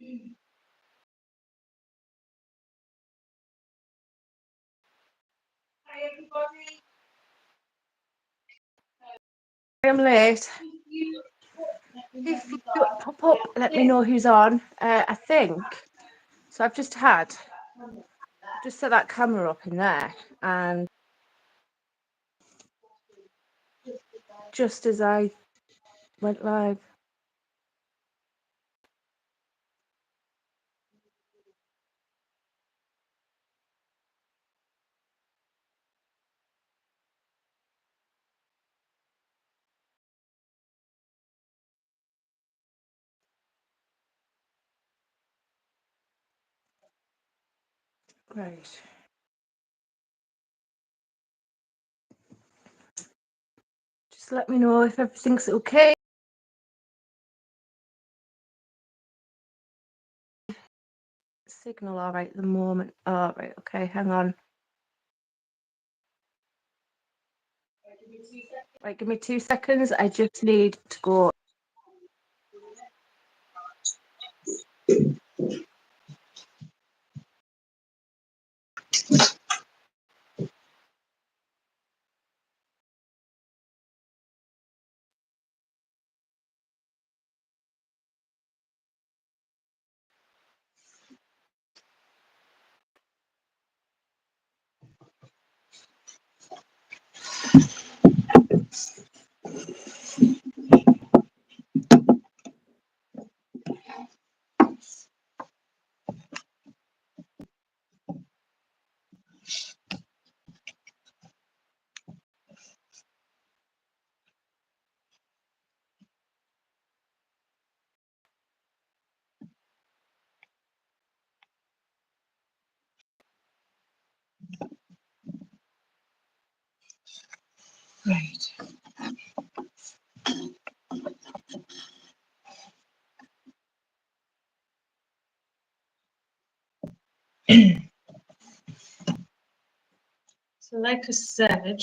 Hi everybody. I'm late. If you pop up, let me know who's on. I think so. I've just set that camera up in there, and just as I went live. Right. Just let me know if everything's okay. Signal all right at the moment. All right. Okay. Hang on. Right. Give me 2 seconds. I just need to go. Right. So, like I said,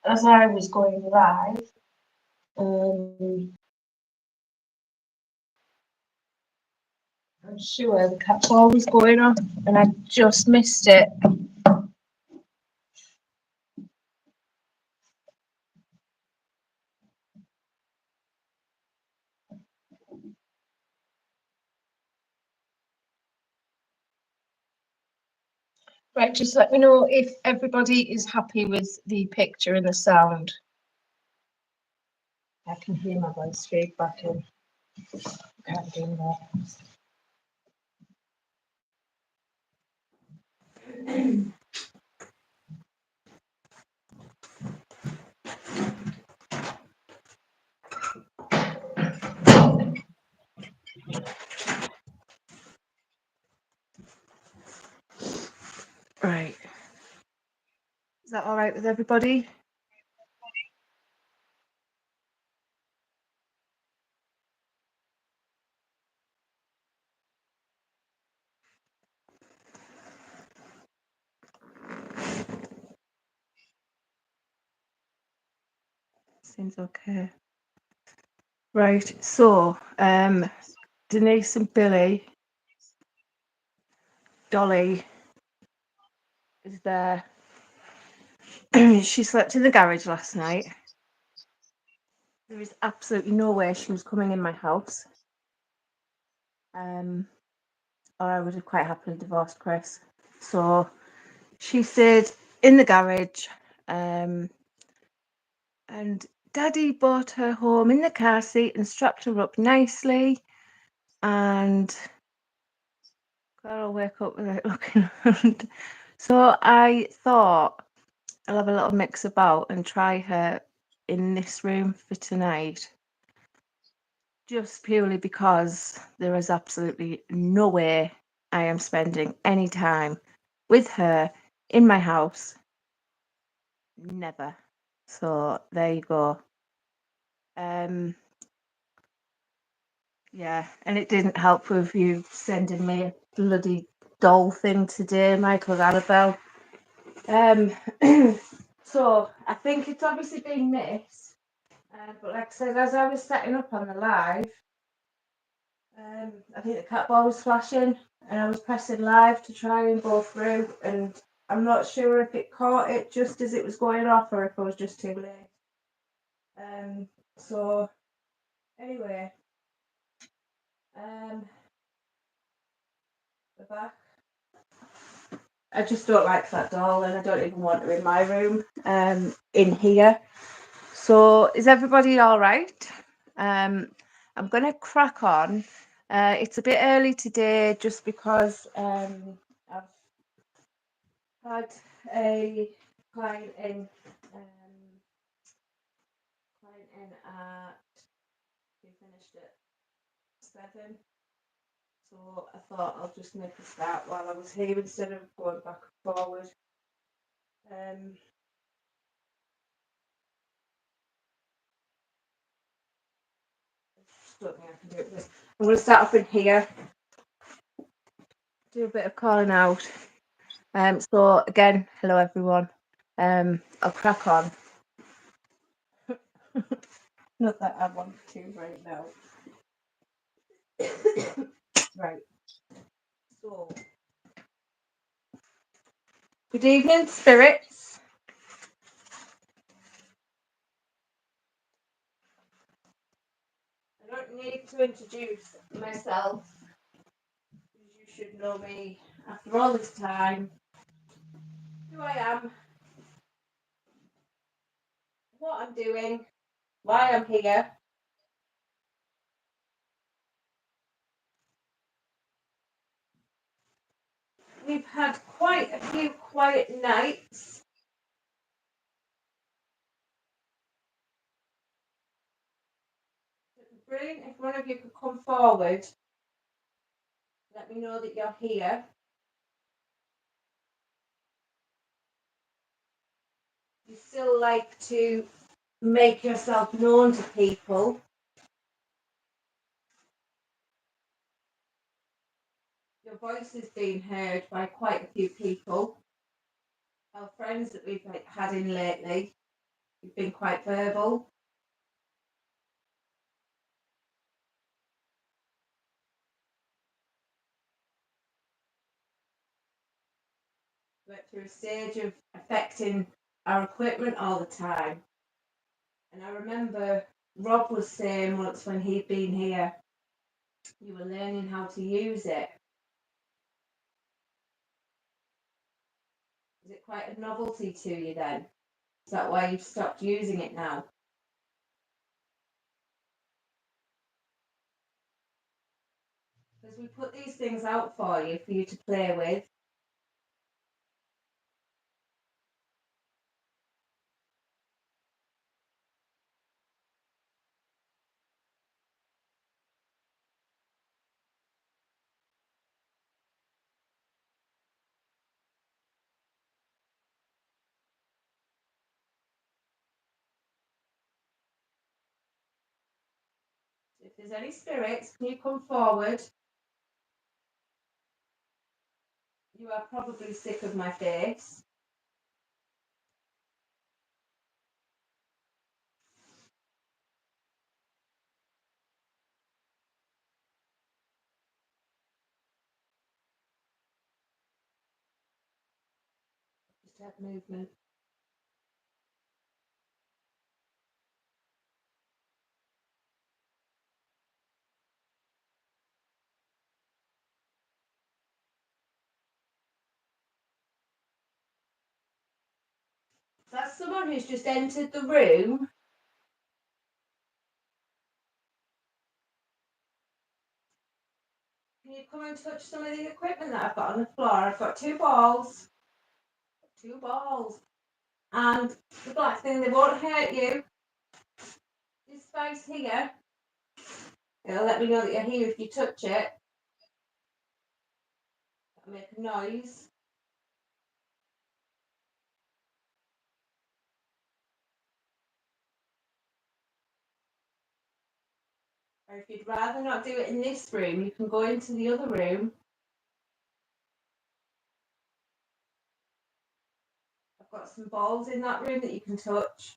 as I was going live, I'm sure the cat ball was going on, and I just missed it. Right, just let me know if everybody is happy with the picture and the sound. I can hear my voice straight back in. Can't do that. Right. Is that all right with everybody? Seems okay. Right, so Denise and Billy, Dolly is there. She slept in the garage last night. There is absolutely no way she was coming in my house. Or I would have quite happily divorced Chris. So she stayed in the garage. And Daddy brought her home in the car seat and strapped her up nicely. And I'll wake up without looking around. So I thought I'll have a little mix about and try her in this room for tonight. Just purely because there is absolutely no way I am spending any time with her in my house. Never. So there you go. Yeah, and it didn't help with you sending me a bloody doll thing today, Michael and Annabelle. So I think it's obviously been missed. But like I said, as I was setting up on the live, I think the cat ball was flashing, and I was pressing live to try and go through, and I'm not sure if it caught it just as it was going off or if I was just too late. So anyway, we're back. I just don't like that doll, and I don't even want her in my room. In here. So is everybody all right? I'm going to crack on. It's a bit early today, just because I've had a client in. At we finished at 7. So I thought I'll just make a start while I was here instead of going back and forward. Just don't think I can do it this. I'm going to start off in here. Do a bit of calling out. So again, hello everyone. I'll crack on. Not that I want to right now. Right. So, good evening, spirits. I don't need to introduce myself. You should know me after all this time. Who I am, what I'm doing, why I'm here. We've had quite a few quiet nights. Brilliant if one of you could come forward. Let me know that you're here. You still like to make yourself known to people. Your voice is being heard by quite a few people. Our friends that we've had in lately, you've been quite verbal. Went through a stage of affecting our equipment all the time. And I remember Rob was saying once when he'd been here, you were learning how to use it. Is it quite a novelty to you then? Is that why you've stopped using it now? Because we put these things out for you to play with. If there's any spirits, can you come forward? You are probably sick of my face. Just have movement. That's someone who's just entered the room. Can you come and touch some of the equipment that I've got on the floor? I've got 2 balls. 2 balls. And the black thing, they won't hurt you. This space here, it'll let me know that you're here if you touch it. It'll make a noise. Or if you'd rather not do it in this room, you can go into the other room. I've got some balls in that room that you can touch.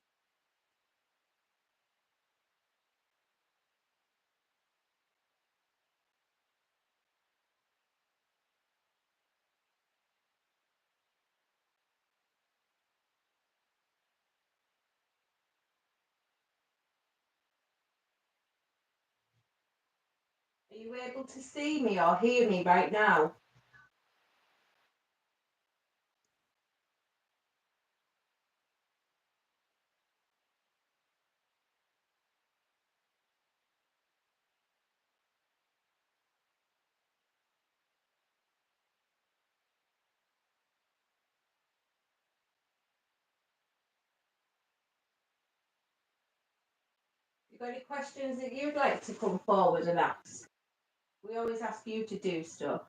you able to see me or hear me right now? You got any questions that you'd like to come forward and ask? We always ask you to do stuff.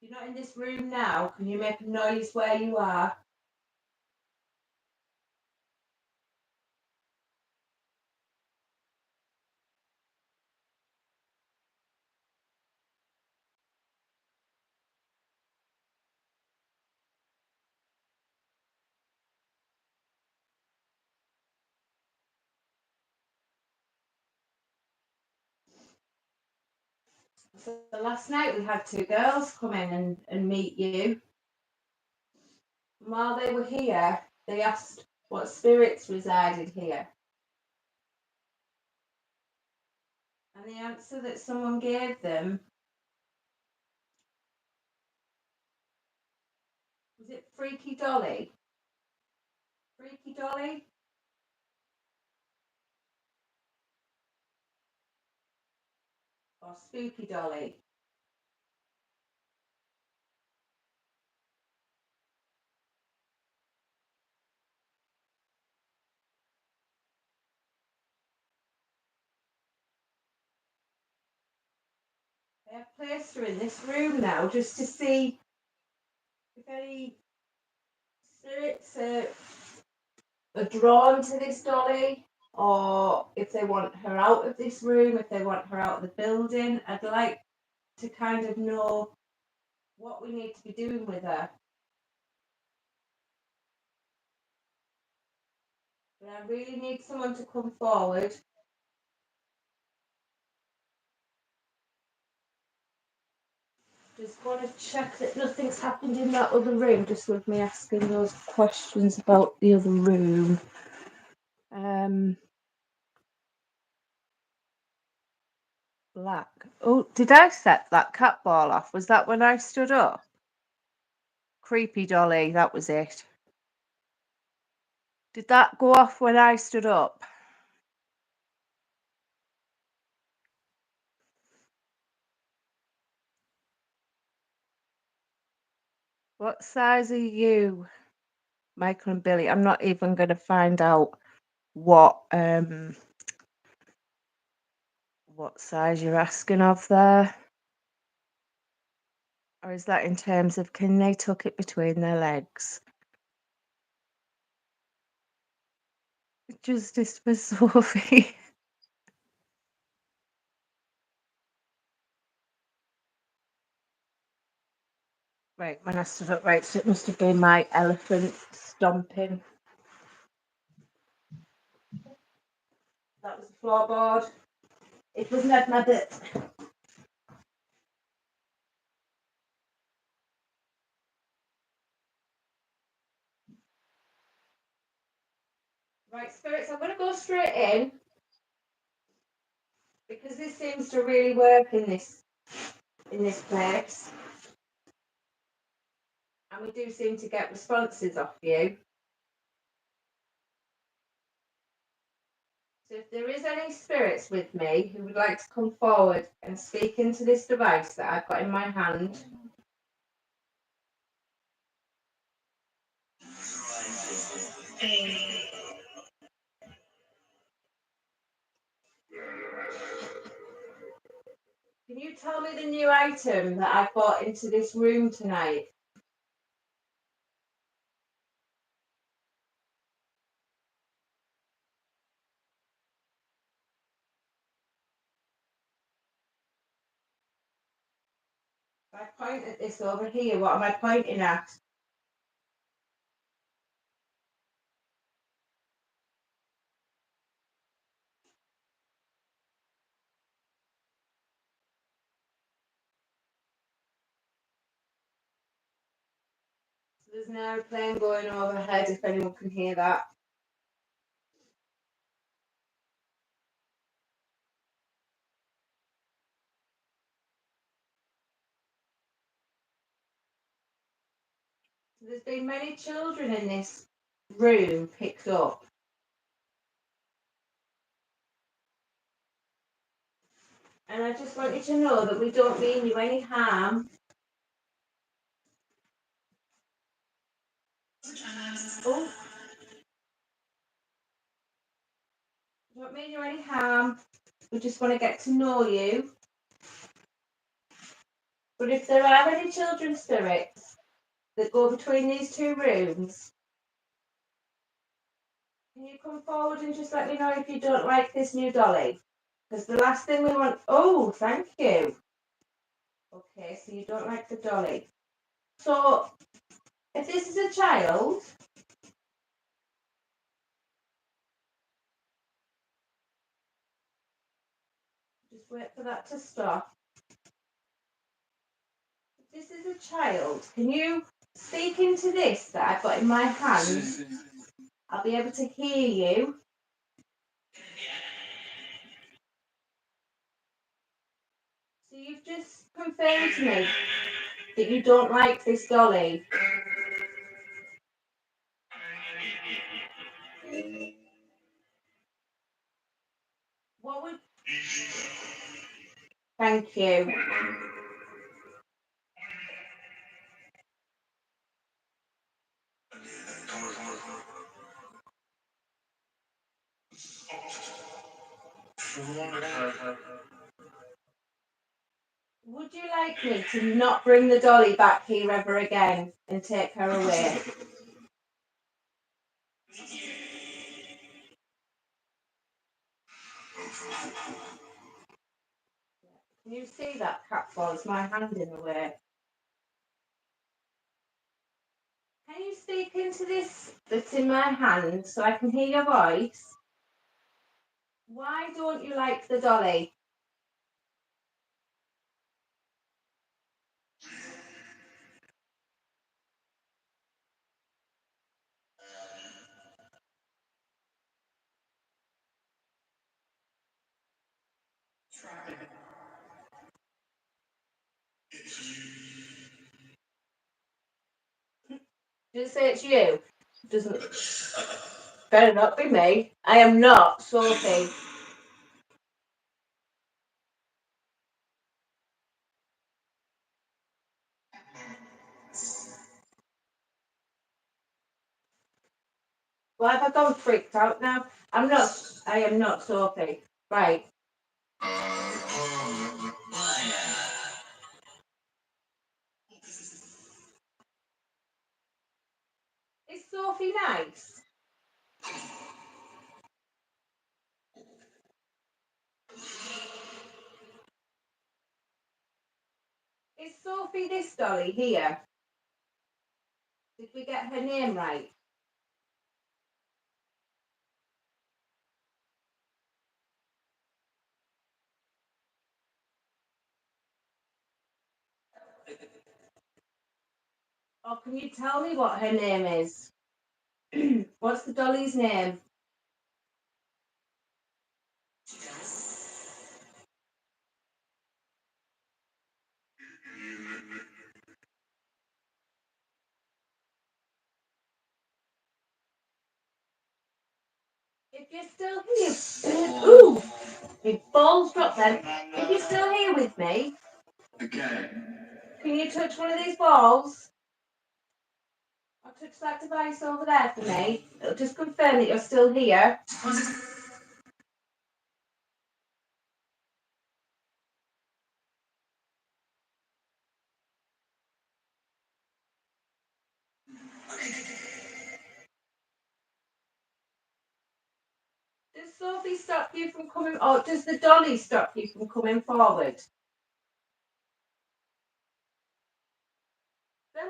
You're not in this room now. Can you make a noise where you are? So last night we had two girls come in and meet you. And while they were here, they asked what spirits resided here. And the answer that someone gave them, was it Freaky Dolly? Freaky Dolly? Or Spooky Dolly? They have placed her in this room now just to see if any spirits are drawn to this dolly, or if they want her out of this room, if they want her out of the building. I'd like to kind of know what we need to be doing with her. But I really need someone to come forward. Just want to check that nothing's happened in that other room, just with me asking those questions about the other room. Black. Oh, did I set that cat ball off? Was that when I stood up? Creepy Dolly, that was it. Did that go off when I stood up? What size are you, Michael and Billy? I'm not even going to find out what size you're asking of there. Or is that in terms of can they tuck it between their legs? Justice for Sophie. Right, when I stood up, right, so it must have been my elephant stomping. That was the floorboard. It was not my bit. Right, spirits, I'm going to go straight in because this seems to really work in this place. And we do seem to get responses off you. So if there is any spirits with me who would like to come forward and speak into this device that I've got in my hand. Can you tell me the new item that I brought into this room tonight? If I point at this over here, what am I pointing at? So there's an aeroplane going overhead, if anyone can hear that. So there's been many children in this room picked up. And I just want you to know that we don't mean you any harm. Oh, we don't mean you any harm. We just want to get to know you. But if there are any children spirits that go between these two rooms, can you come forward and just let me know if you don't like this new dolly? Because the last thing we want... Oh, thank you. Okay, so you don't like the dolly. So, if this is a child... Just wait for that to stop. If this is a child, can you speak into this that I've got in my hand? I'll be able to hear you. So you've just confirmed to me that you don't like this dolly. What would... Thank you. Would you like me to not bring the dolly back here ever again and take her away? Can you see that, Catfall? It's my hand in the way. Can you speak into this that's in my hand so I can hear your voice? Why don't you like the dolly? Just say it's you. Doesn't... Better not be me. I am not Sophie. Why have I gone freaked out now? I am not Sophie. Right. Is Sophie nice? Is Sophie this dolly here? Did we get her name right? Or can you tell me what her name is? What's the dolly's name? If you're still here, ooh, my balls dropped then. If you're still here with me, okay. Can you touch one of these balls? I'll touch that device over there for me. It'll just confirm that you're still here. Does Sophie stop you from coming, or does the dolly stop you from coming forward?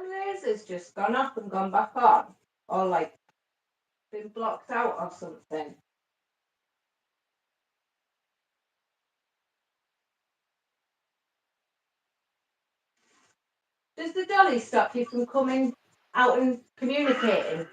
lasers just gone off and gone back on? Or like been blocked out or something? Does the dolly stop you from coming out and communicating?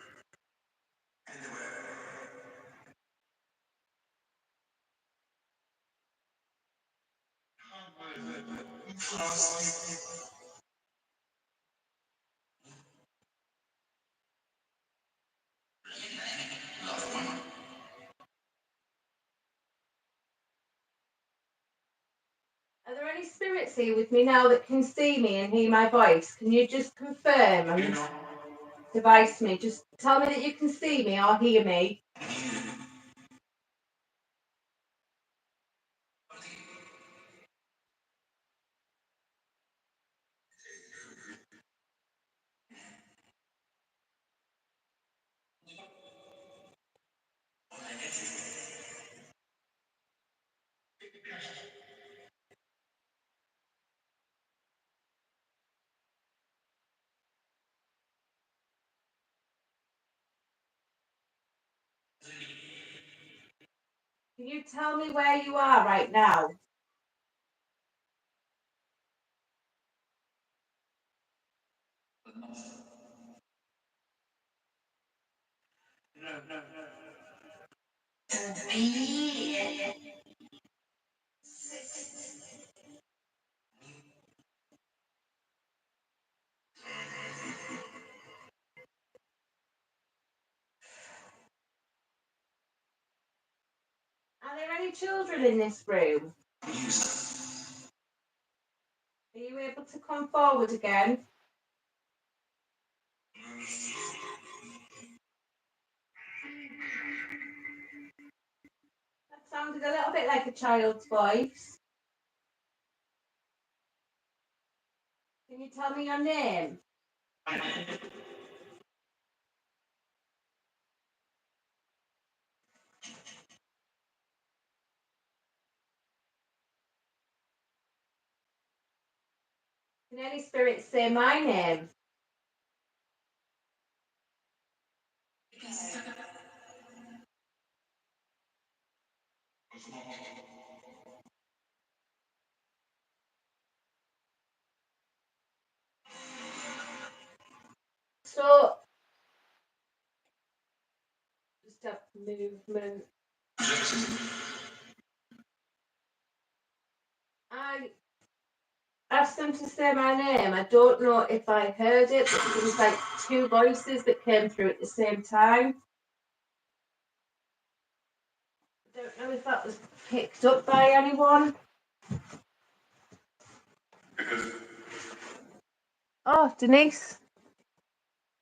Are there any spirits here with me now that can see me and hear my voice? Can you just confirm and advise me? Just tell me that you can see me or hear me. Can you tell me where you are right now? Are there any children in this room? Are you able to come forward again? That sounded a little bit like a child's voice. Can you tell me your name? Can any spirit say my name? So, just have movement. I asked them to say my name. I don't know if I heard it, but there was like two voices that came through at the same time. I don't know if that was picked up by anyone. Oh, Denise.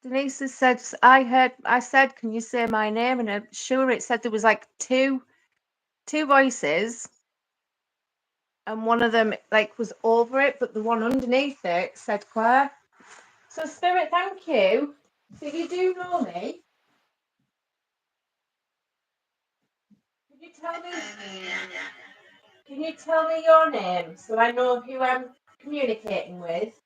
Denise has said, I said, can you say my name? And I'm sure it said there was like two voices, and one of them like was over it, but the one underneath it said Claire. So Spirit, thank you. So you do know me. Can you tell me? Can you tell me your name so I know who I'm communicating with?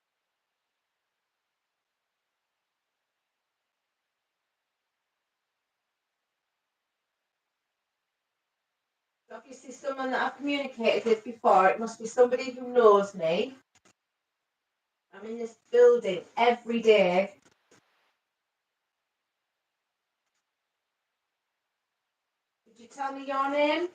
Obviously, someone that I've communicated with before. It must be somebody who knows me. I'm in this building every day. Could you tell me your name?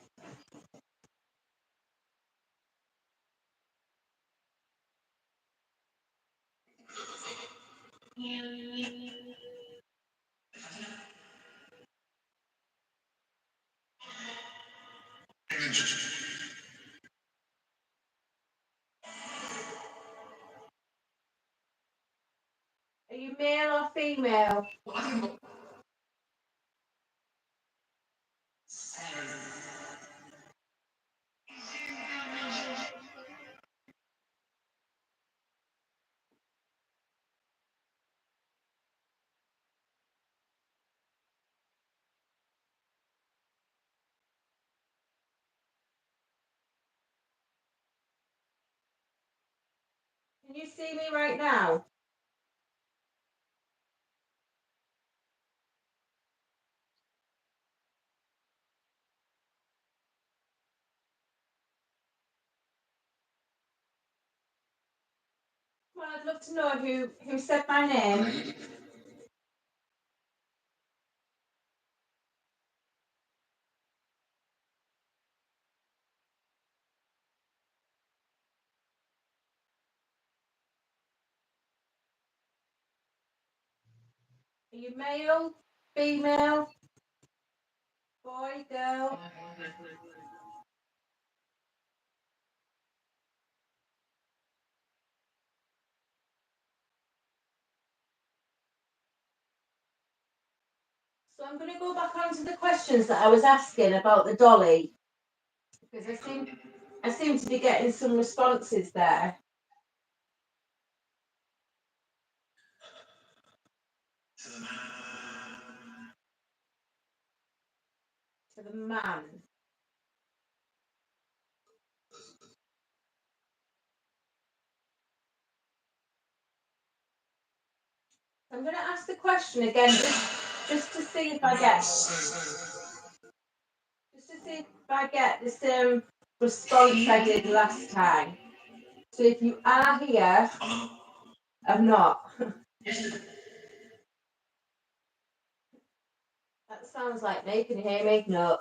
Are you male or female? Can you see me right now? I'd love to know who said my name. Are you male, female, boy, girl? So I'm going to go back onto the questions that I was asking about the dolly because I seem to be getting some responses there. To the man. I'm going to ask the question again just to see if I get the same response I did last time. So if you are here, I'm not. That sounds like me. Can you hear me? No.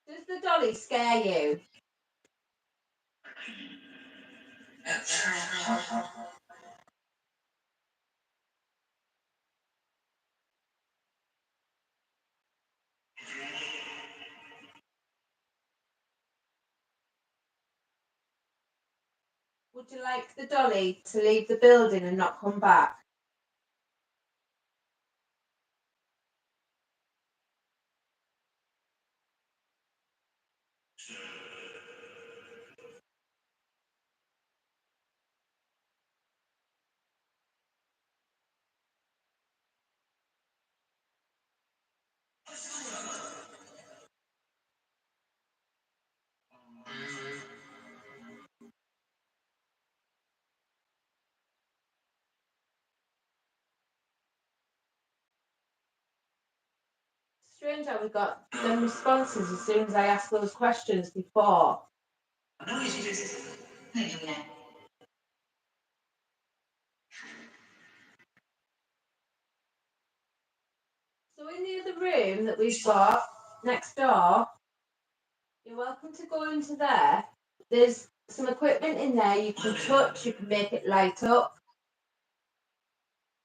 Does the dolly scare you? Would you like the dolly to leave the building and not come back? Strange how we got them responses as soon as I asked those questions before. So in the other room that we've got next door, you're welcome to go into there. There's some equipment in there you can touch, you can make it light up.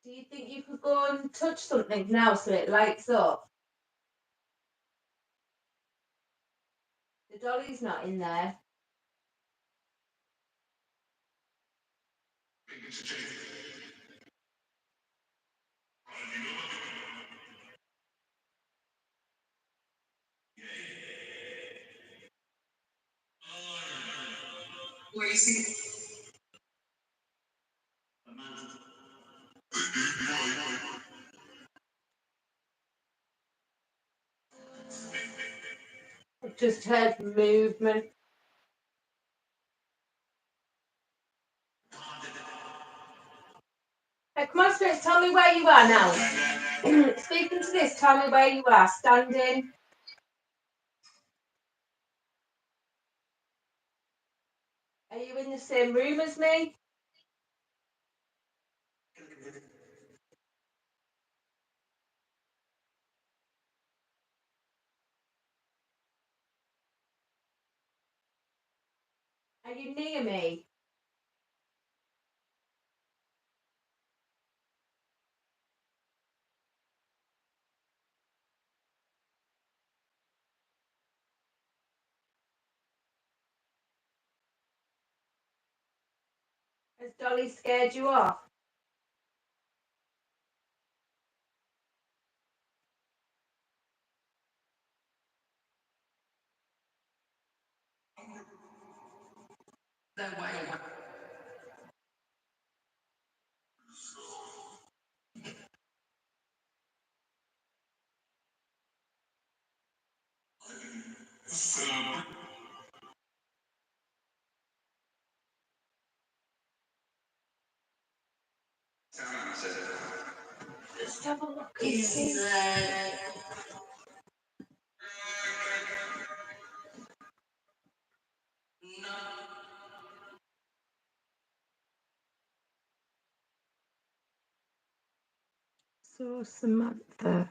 Do you think you could go and touch something now so it lights up? The dolly's not in there. I've just heard movement. Hey, come on, Spirits, tell me where you are now. Speaking to this, tell me where you are. Standing. Are you in the same room as me? Are you near me? Has Dolly scared you off? have a look and see. So Samantha.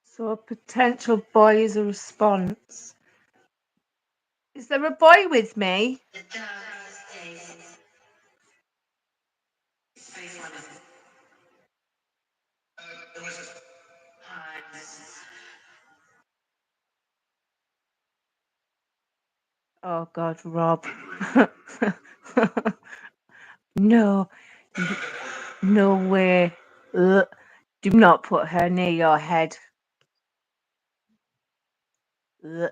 So a potential boy is a response. Is there a boy with me? Oh God, Rob. No, no way. Ugh. Do not put her near your head. Ugh.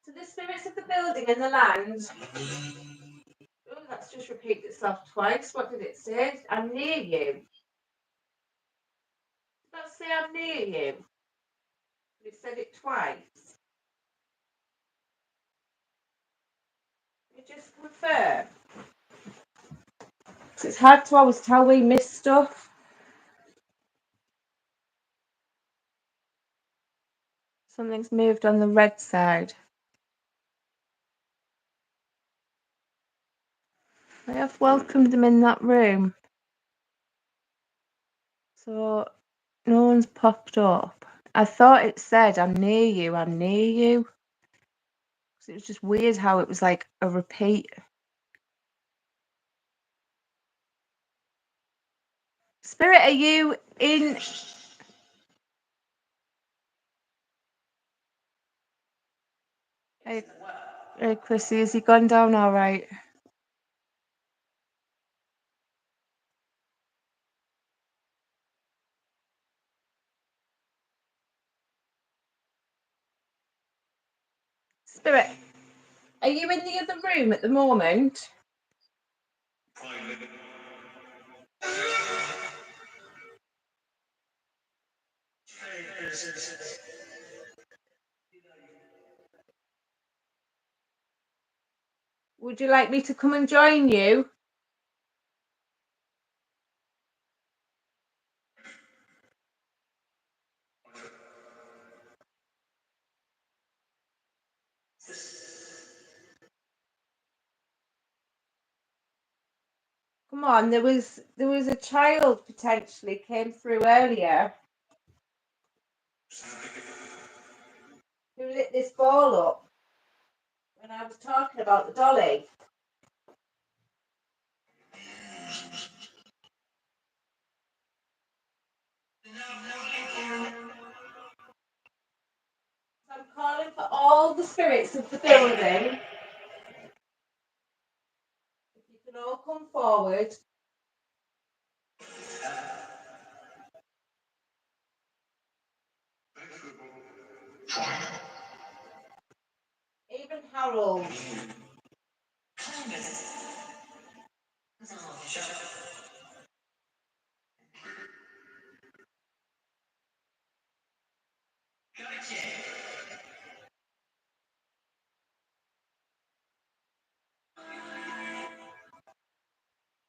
So the spirits of the building and the land. Oh, that's just repeated itself twice. What did it say? I'm near you. Did that say I'm near you? It said it twice. You just confirm. It's hard to always tell we miss stuff. Something's moved on the red side. I have welcomed them in that room. So no one's popped up. I thought it said, I'm near you, I'm near you. So it was just weird how it was like a repeat. Spirit, are you in? Hey, Chrissy, has he gone down all right? Spirit, are you in the other room at the moment? Would you like me to come and join you? Come on, there was a child potentially came through earlier who lit this ball up when I was talking about the dolly. So I'm calling for all the spirits of the building. If you can all come forward. Even Harold.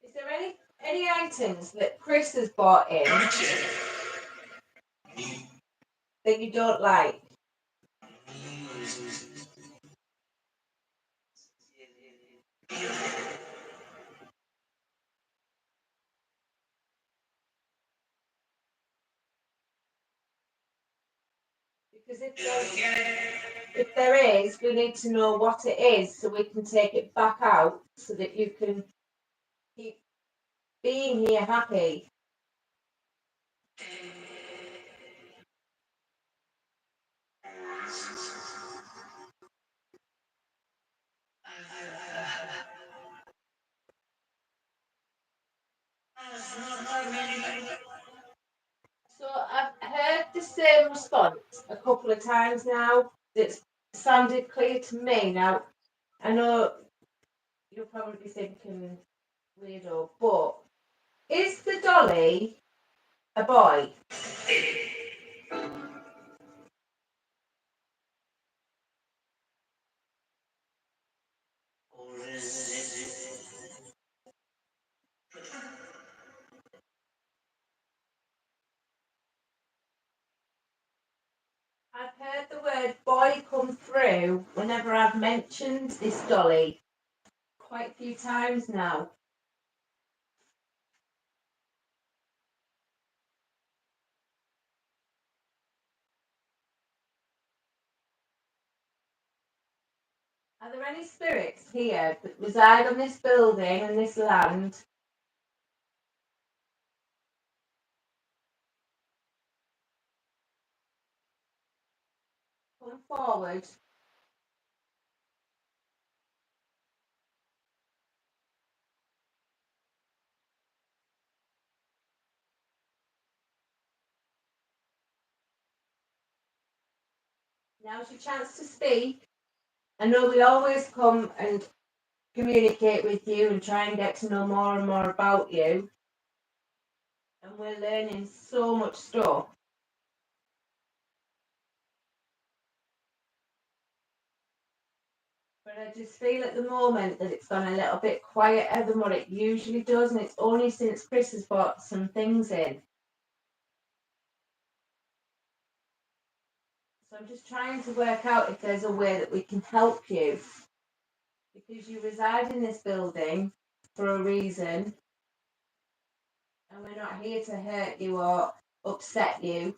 Is there any items that Chris has bought in that you don't like? Because if there is, we need to know what it is so we can take it back out so that you can keep being here happy. So I've heard the same response a couple of times now. It's sounded clear to me. Now, I know you'll probably be thinking weirdo, but is the dolly a boy? I've heard the word boy come through whenever I've mentioned this dolly quite a few times now. Are there any spirits here that reside on this building and this land? Come forward. Now's your chance to speak. I know we always come and communicate with you and try and get to know more and more about you. And we're learning so much stuff. But I just feel at the moment that it's gone a little bit quieter than what it usually does, and it's only since Chris has brought some things in. So I'm just trying to work out if there's a way that we can help you. Because you reside in this building for a reason, and we're not here to hurt you or upset you.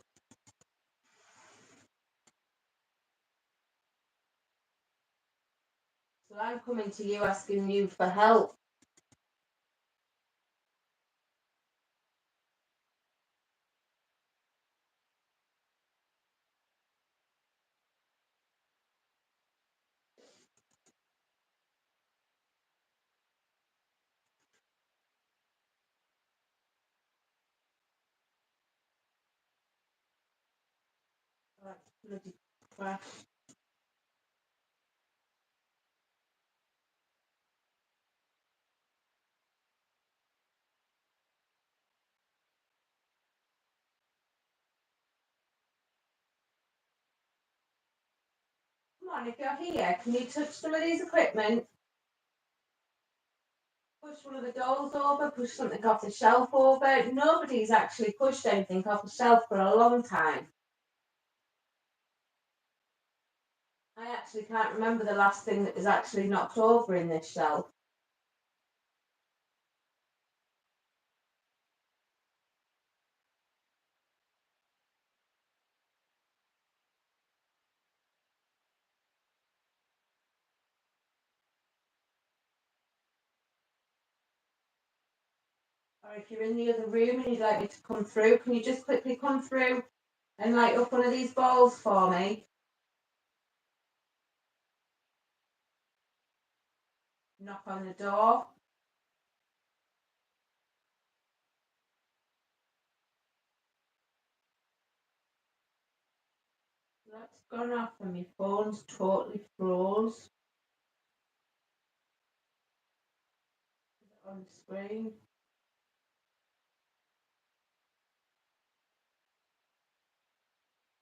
So I'm coming to you asking you for help. That's bloody crash. Come on, if you're here, can you touch some of these equipment? Push one of the dolls over, push something off the shelf over. Nobody's actually pushed anything off the shelf for a long time. I actually can't remember the last thing that was actually knocked over in this shelf. Or if you're in the other room and you'd like me to come through, can you just quickly come through and light up one of these balls for me? Knock on the door. That's gone off and my phone's totally froze. Is it on the screen?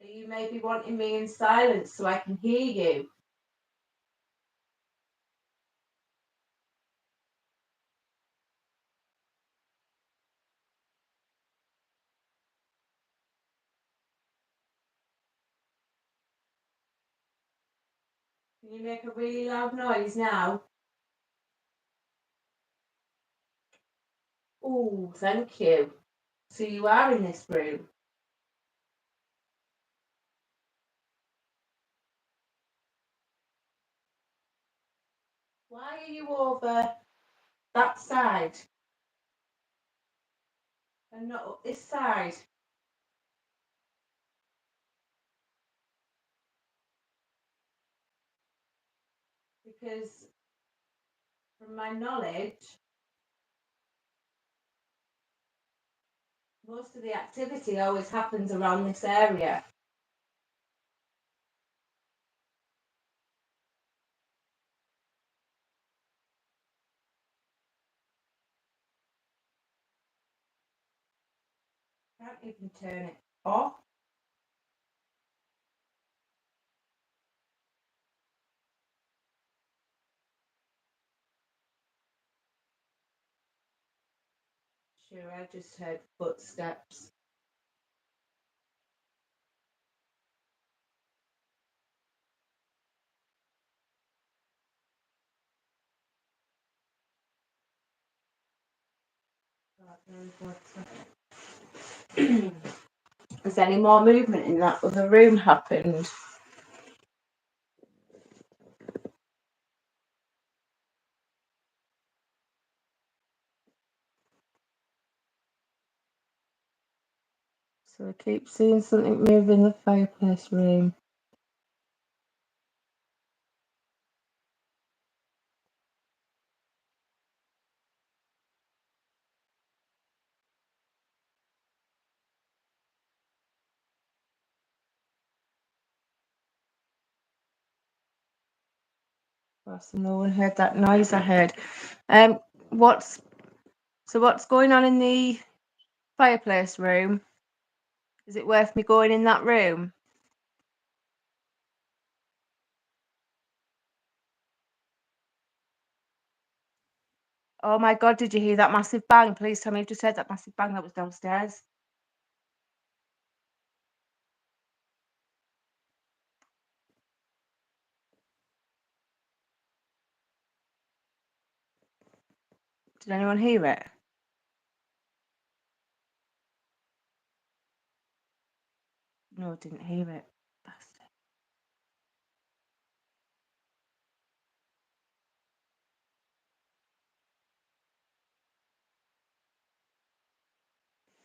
Are you maybe wanting me in silence so I can hear you? Can you make a really loud noise now? Oh, thank you. So you are in this room. Why are you over that side and not up this side? Because from my knowledge, most of the activity always happens around this area. can't even turn it off. Sure, I just heard footsteps. Has any more movement in that other room happened? So I keep seeing something move in the fireplace room. So no one heard that noise I heard. What's going on in the fireplace room? Is it worth me going in that room? Oh my God, did you hear that massive bang? Please tell me you just heard that massive bang that was downstairs. Did anyone hear it? No, I didn't hear it. Bastard.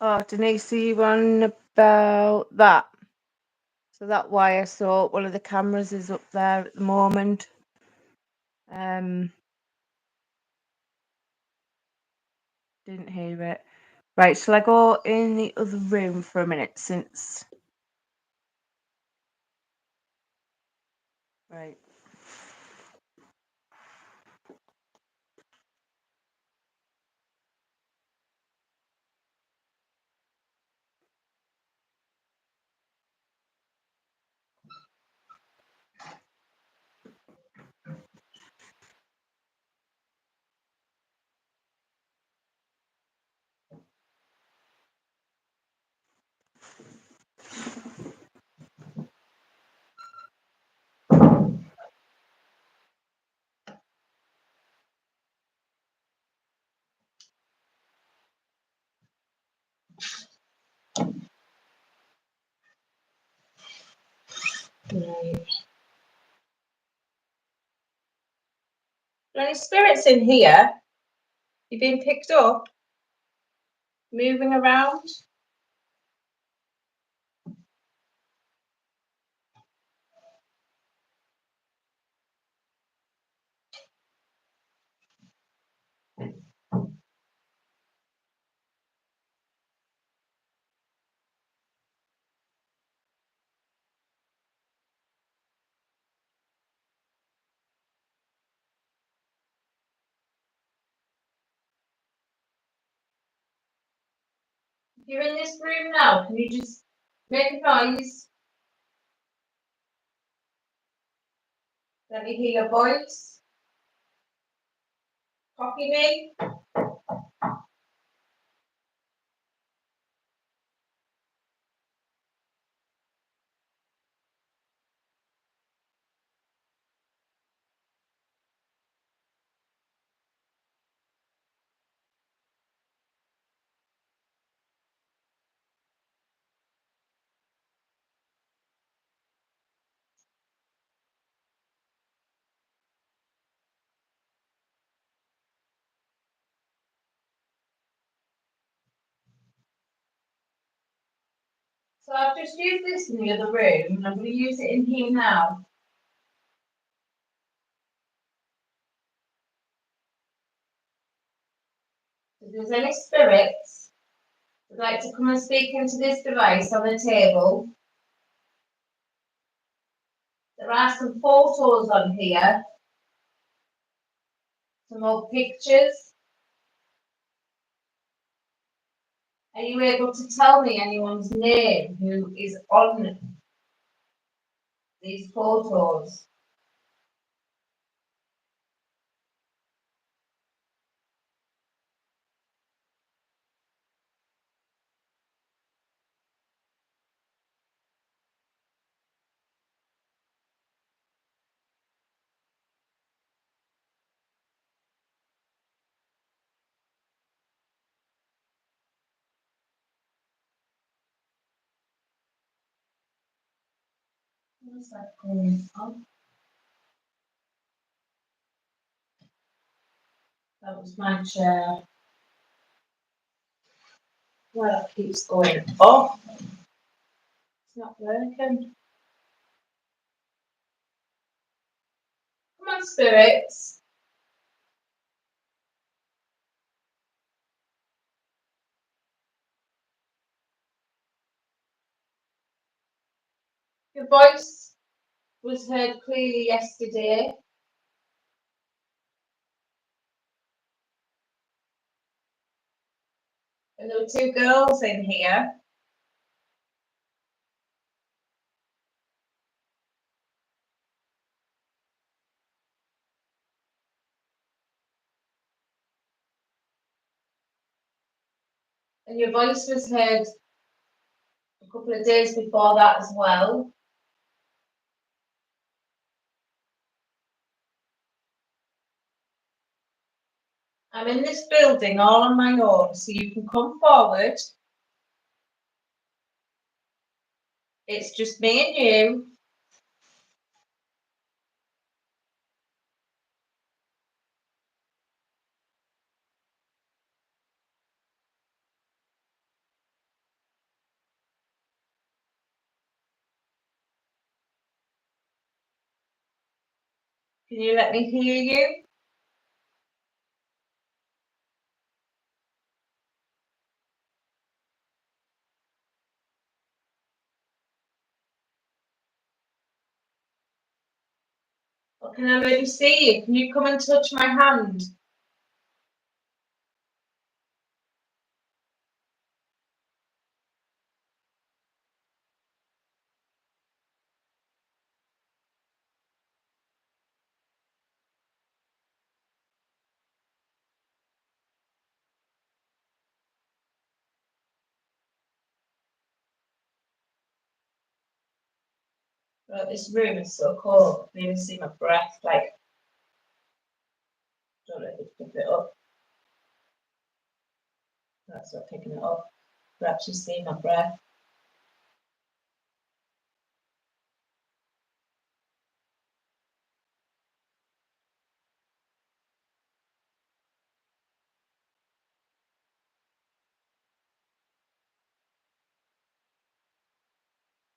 Oh, Denise, you on about that? So that wire saw one of the cameras is up there at the moment. Didn't hear it. Right, shall I go in the other room for a minute since... Right. Right. Any spirits in here? You being picked up? Moving around? If you're in this room now, can you just make a noise? Let me hear your voice. Copy me. So I've just used this in the other room, and I'm going to use it in here now. If there's any spirits who'd like to come and speak into this device on the table, there are some photos on here, some old pictures. Are you able to tell me anyone's name who is on these photos? What's that going on? That was my chair. Well, that keeps going off. It's not working. Come on, spirits. Your voice was heard clearly yesterday. And there were two girls in here. And your voice was heard a couple of days before that as well. I'm in this building all on my own, so you can come forward. It's just me and you. Can you let me hear you? Or can I maybe see you? Can you come and touch my hand? Right, this room is so cold. I can even see my breath. Like, don't let me pick it up. That's not picking it up. Perhaps you see my breath.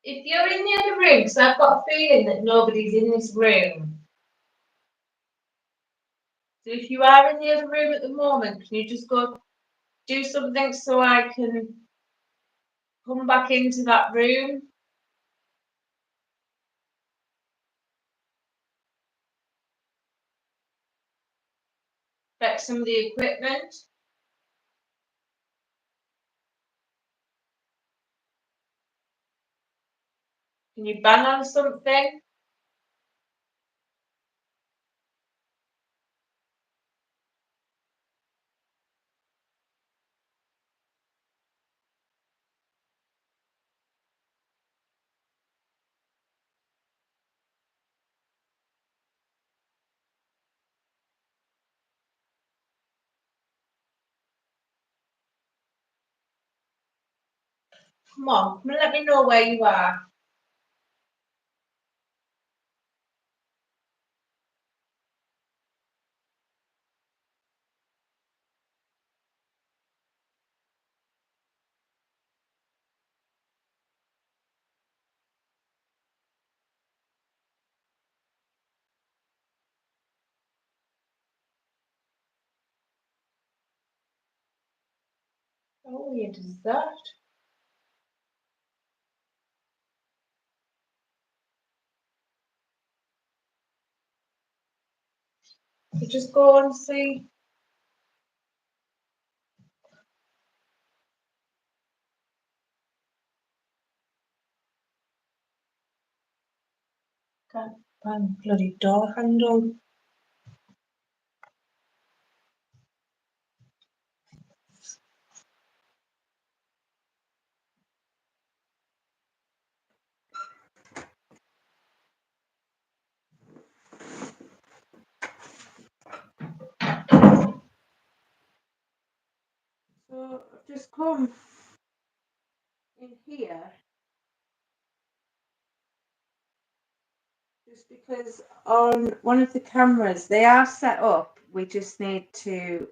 If you're in the other room, because I've got a feeling that nobody's in this room. So if you are in the other room at the moment, can you just go do something so I can come back into that room? Fetch some of the equipment. Can you bang on something? Come on, come and let me know where you are. How weird is that? You just go and see. Bang, bloody door handle. So I've just come in here just because on one of the cameras they are set up. We just need to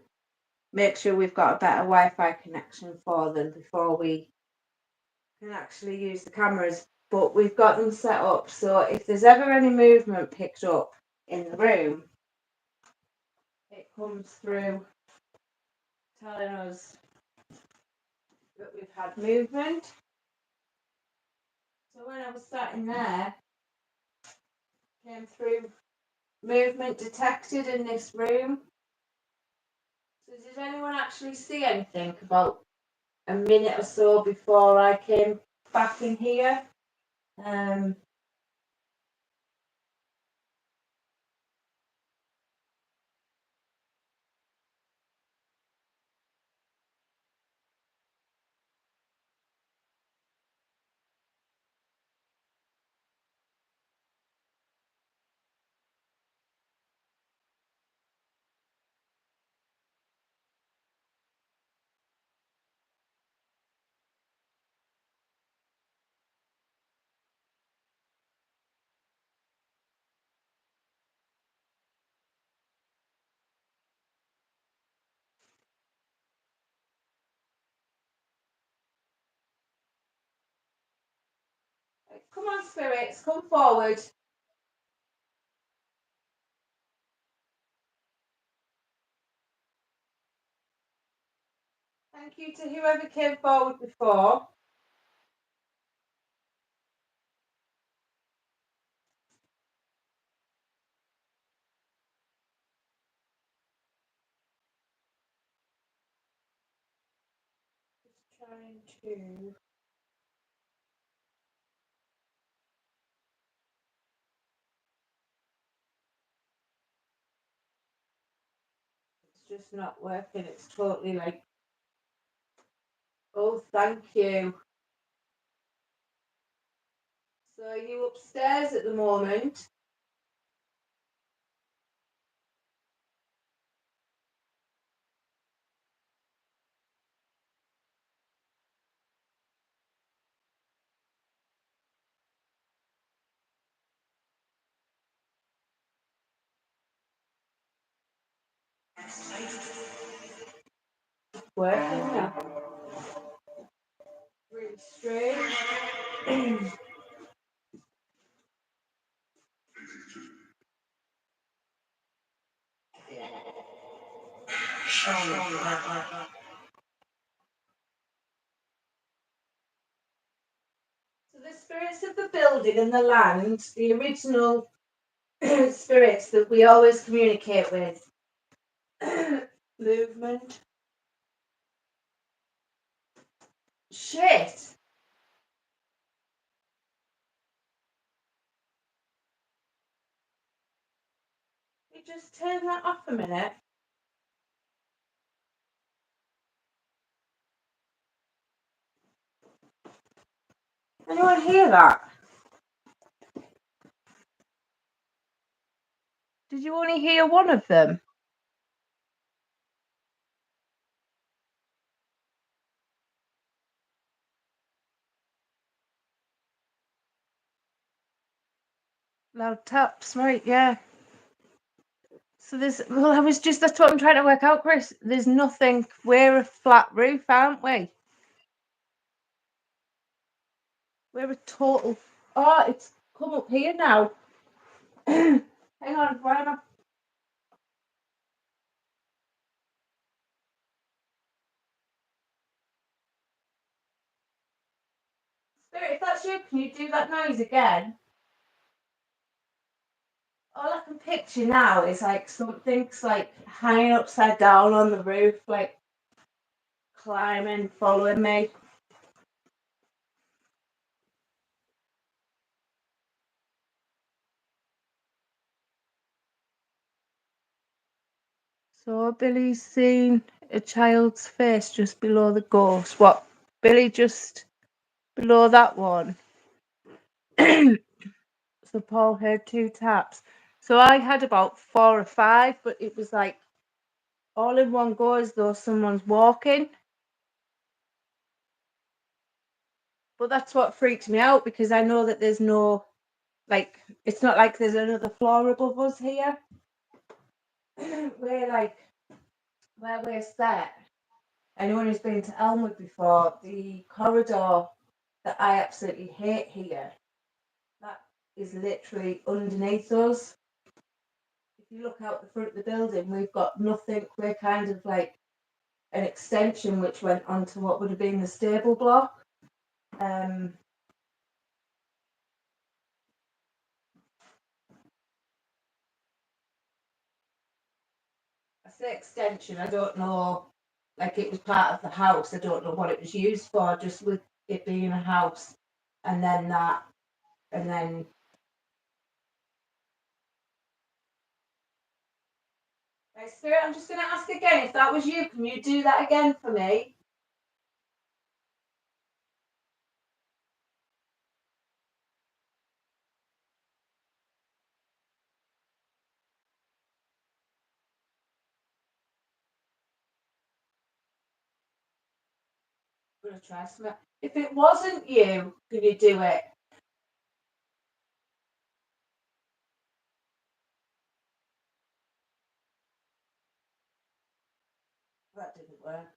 make sure we've got a better Wi-Fi connection for them before we can actually use the cameras. But we've got them set up so if there's ever any movement picked up in the room, it comes through telling us that we've had movement. So when I was sat in there, came through movement detected in this room. So did anyone actually see anything about a minute or so before I came back in here? Come on, spirits, come forward. Thank you to whoever came forward before. Just trying to. It's just not working. It's totally like. Oh, thank you. So are you upstairs at the moment? Working now. Really strange. So the spirits of the building and the land, the original spirits that we always communicate with. Movement. Shit. You just turn that off a minute. Anyone hear that? Did you only hear one of them? Loud taps, right, yeah. So that's what I'm trying to work out, Chris. There's nothing, we're a flat roof, aren't we? We're a total, oh, it's come up here now. Hang on, where am I? Spirit, if that's you, can you do that noise again? All I can picture now is like something's like hanging upside down on the roof, like climbing, following me. So Billy's seen a child's face just below the ghost. What? Billy just below that one? So Paul heard 2 taps. So I had about 4 or 5, but it was like all in one go as though someone's walking. But that's what freaked me out because I know that there's no, like, it's not like there's another floor above us here. We're like, where we're set. Anyone who's been to Elmwood before, the corridor that I absolutely hate here, that is literally underneath us. If you look out the front of the building, we've got nothing. We're kind of like an extension which went onto what would have been the stable block. I say extension, I don't know, like it was part of the house. I don't know what it was used for, just with it being a house. And then that, and then right, Spirit, I'm just going to ask again, if that was you, can you do that again for me? I'm going to try something. If it wasn't you, can you do it? That didn't work.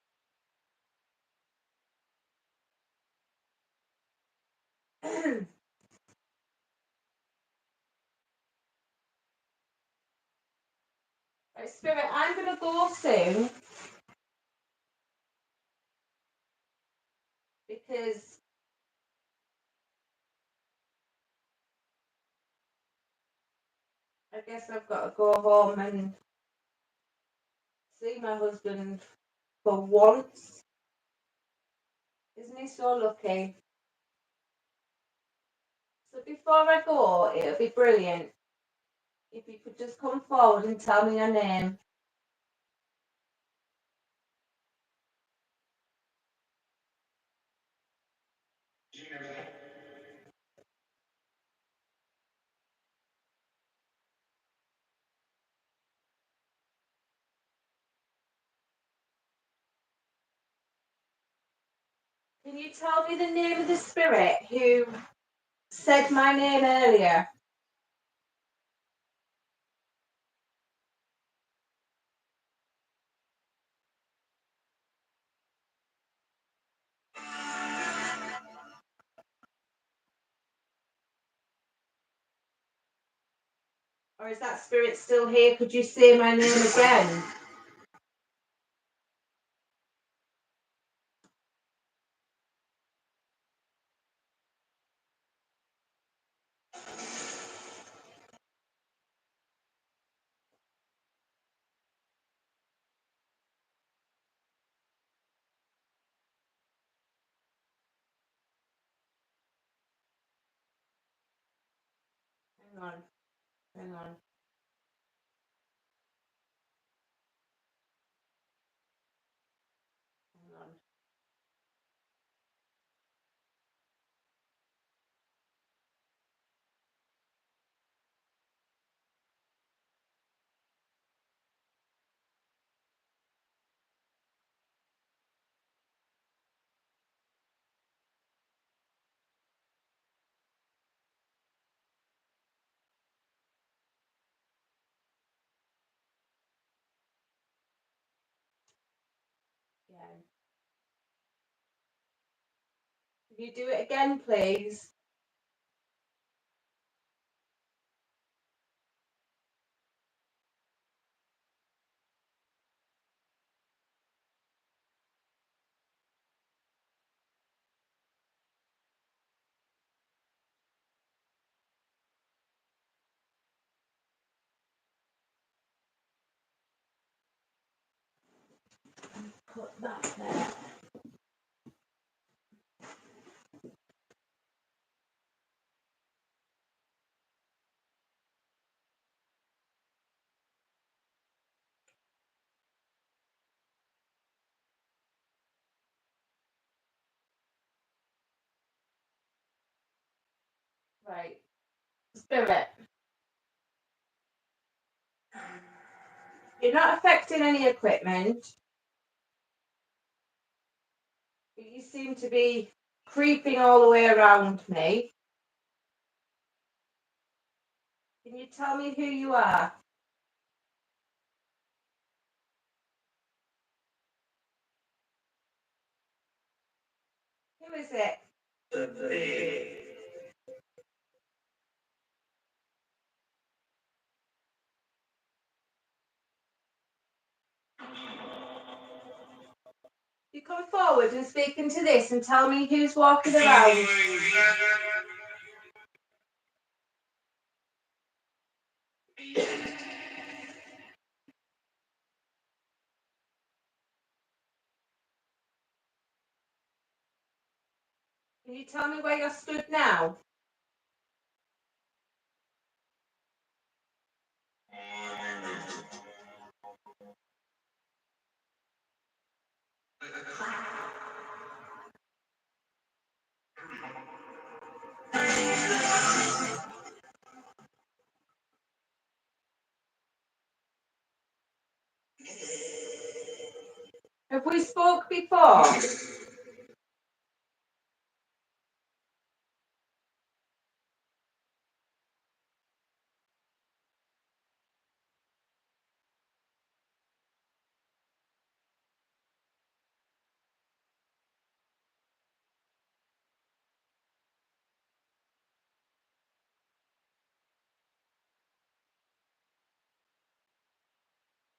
Right, Spirit, I'm going to go soon because I guess I've got to go home and see my husband for once. Isn't he so lucky? So before I go, it'll be brilliant if you could just come forward and tell me your name. Can you tell me the name of the spirit who said my name earlier? Or is that spirit still here? Could you say my name again? Hang on, hang on. Hang on. Again. Can you do it again, please? Put that there. Spirit, you're not affecting any equipment, but you seem to be creeping all the way around me. Can you tell me who you are? Who is it? You come forward and speak into this and tell me who's walking around. Can you tell me where you're stood now? Have we spoke before?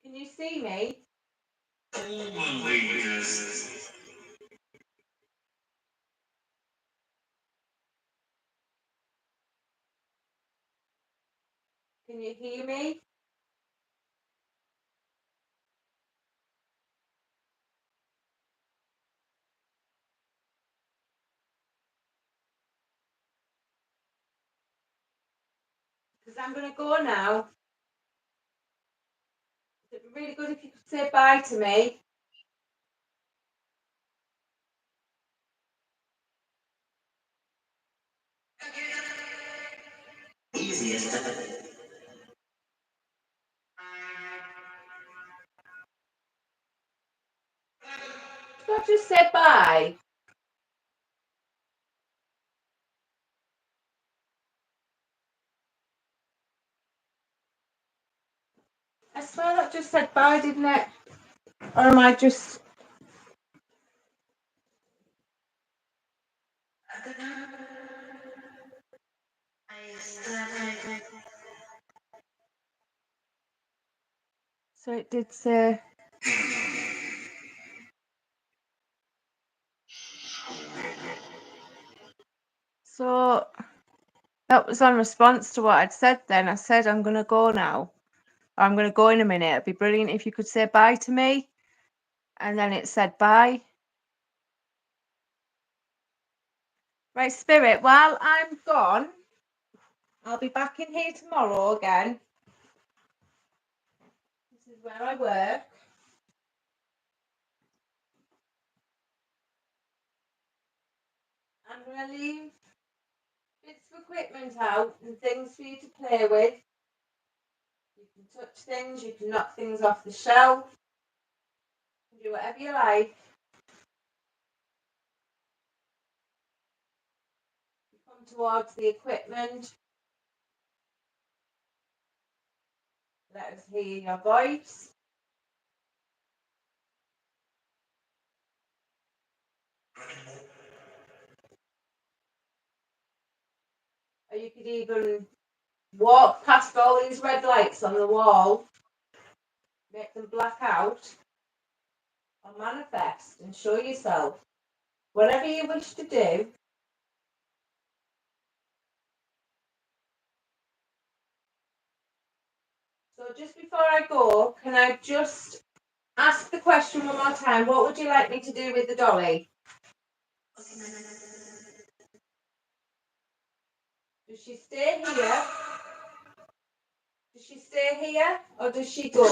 Can you see me? Can you hear me? Because I'm going to go now. It'd be really good if you could say bye to me. Did I just say bye? I swear that just said bye, didn't it? Or am I just... So it did say... So that was in response to what I'd said then. I said, I'm going to go now. Or I'm going to go in a minute. It'd be brilliant if you could say bye to me. And then it said bye. Right, Spirit, while I'm gone, I'll be back in here tomorrow again. This is where I work. I'm going to leave bits of equipment out and things for you to play with. You can touch things, you can knock things off the shelf, you can do whatever you like. You come towards the equipment, let us hear your voice. Or you could even walk past all these red lights on the wall, make them black out, or manifest and show yourself. Whatever you wish to do. So just before I go, can I just ask the question one more time? What would you like me to do with the dolly? Does she stay here? Does she stay here or does she go?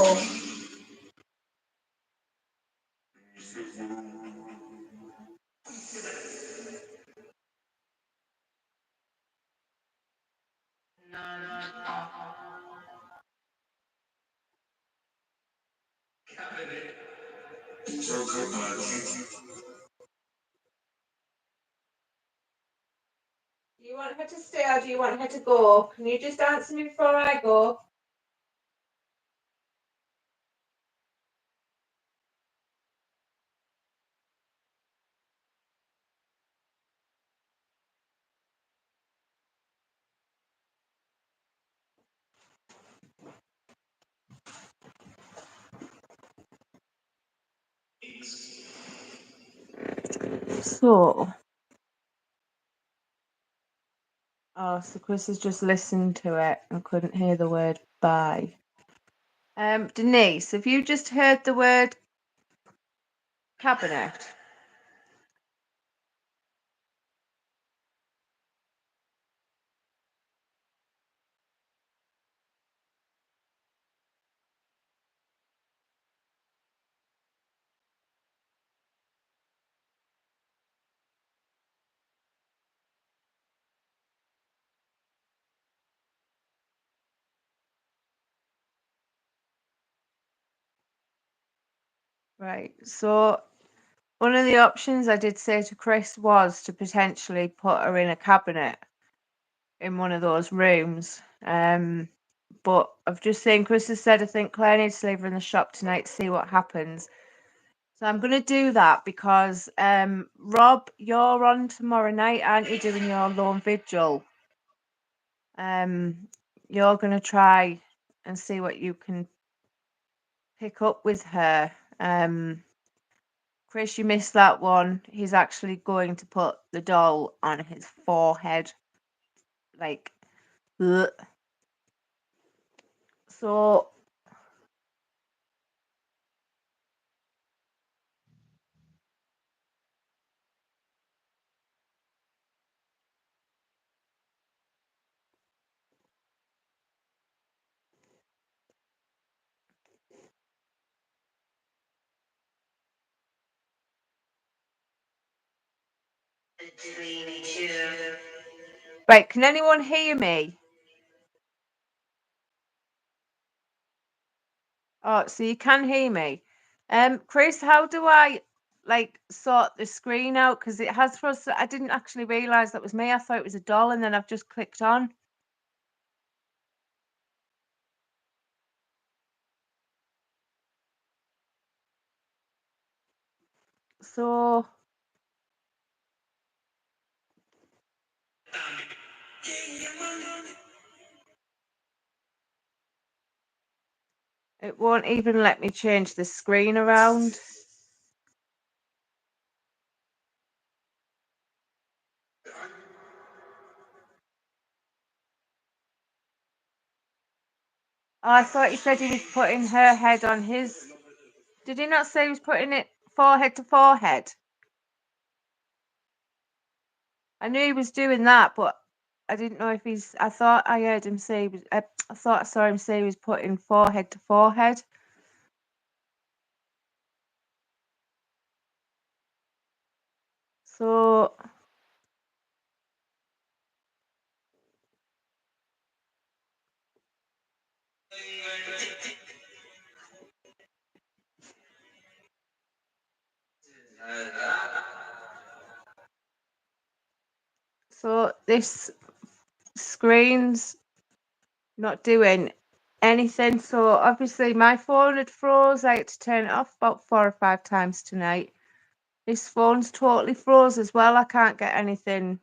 Do you want her to stay or do you want her to go? Can you just answer me before I go? So, so Chris has just listened to it and couldn't hear the word bye. Denise, have you just heard the word cabinet? Right. So one of the options I did say to Chris was to potentially put her in a cabinet in one of those rooms. But I've just seen Chris has said I think Claire needs to leave her in the shop tonight to see what happens. So I'm going to do that because Rob, you're on tomorrow night, aren't you, doing your lone vigil? You're going to try and see what you can pick up with her. Chris, you missed that one. He's actually going to put the doll on his forehead. Like, ugh. So right, can anyone hear me? Oh, so you can hear me. Chris, how do I like sort the screen out? Because it has for us. I didn't actually realise that was me. I thought it was a doll, and then I've just clicked on. So it won't even let me change the screen around. Oh, I thought he said he was putting her head on his. Did he not say he was putting it forehead to forehead? I knew he was doing that, but I didn't know if he's. I thought I heard him say he was. I thought I saw him say he was putting forehead to forehead. So this screen's not doing anything. So obviously my phone had froze. I had to turn it off about 4 or 5 times tonight. This phone's totally froze as well. I can't get anything